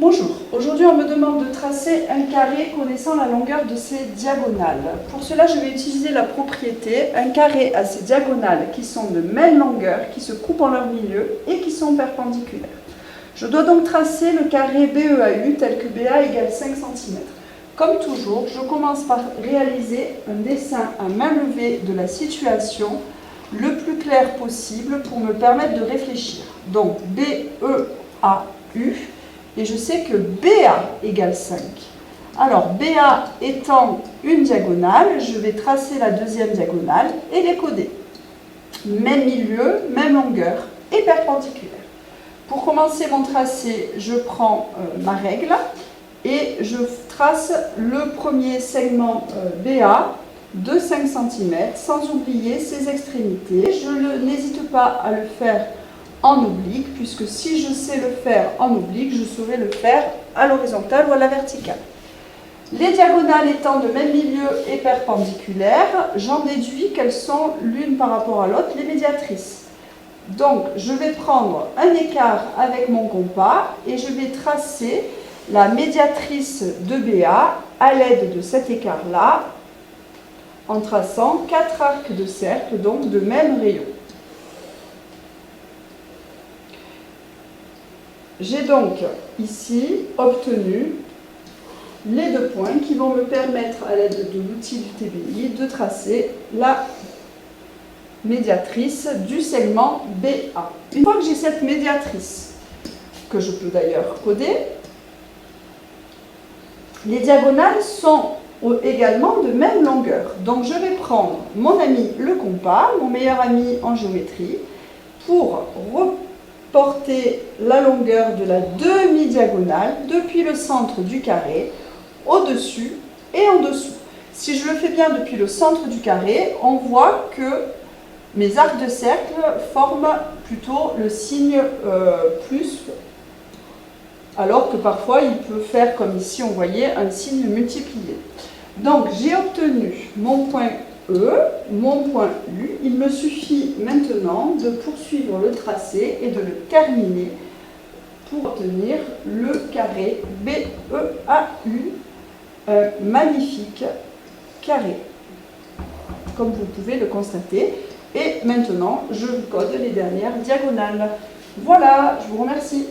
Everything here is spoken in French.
Bonjour, aujourd'hui on me demande de tracer un carré connaissant la longueur de ses diagonales. Pour cela je vais utiliser la propriété un carré a ses diagonales qui sont de même longueur, qui se coupent en leur milieu et qui sont perpendiculaires. Je dois donc tracer le carré BEAU tel que BA égale 5 cm. Comme toujours, je commence par réaliser un dessin à main levée de la situation le plus clair possible pour me permettre de réfléchir. Donc BEAU, et je sais que BA égale 5. Alors, BA étant une diagonale, je vais tracer la deuxième diagonale et les coder. Même milieu, même longueur et perpendiculaire. Pour commencer mon tracé, je prends ma règle et je trace le premier segment BA de 5 cm sans oublier ses extrémités. Je n'hésite pas à le faire en oblique, puisque si je sais le faire en oblique, je saurai le faire à l'horizontale ou à la verticale. Les diagonales étant de même milieu et perpendiculaires, j'en déduis qu'elles sont l'une par rapport à l'autre les médiatrices. Donc, je vais prendre un écart avec mon compas et je vais tracer la médiatrice de BA à l'aide de cet écart-là, en traçant 4 arcs de cercle, donc de même rayon. J'ai donc ici obtenu les deux points qui vont me permettre, à l'aide de l'outil du TBI, de tracer la médiatrice du segment BA. Une fois que j'ai cette médiatrice, que je peux d'ailleurs coder, les diagonales sont également de même longueur. Donc je vais prendre mon ami le compas, mon meilleur ami en géométrie, pour porter la longueur de la demi-diagonale depuis le centre du carré au-dessus et en dessous. Si je le fais bien depuis le centre du carré, on voit que mes arcs de cercle forment plutôt le signe plus, alors que parfois il peut faire comme ici on voyait un signe multiplié. Donc j'ai obtenu mon point E, mon point U. Il me suffit maintenant de poursuivre le tracé et de le terminer pour obtenir le carré BEAU, un magnifique carré, comme vous pouvez le constater. Et maintenant, je code les dernières diagonales. Voilà, je vous remercie.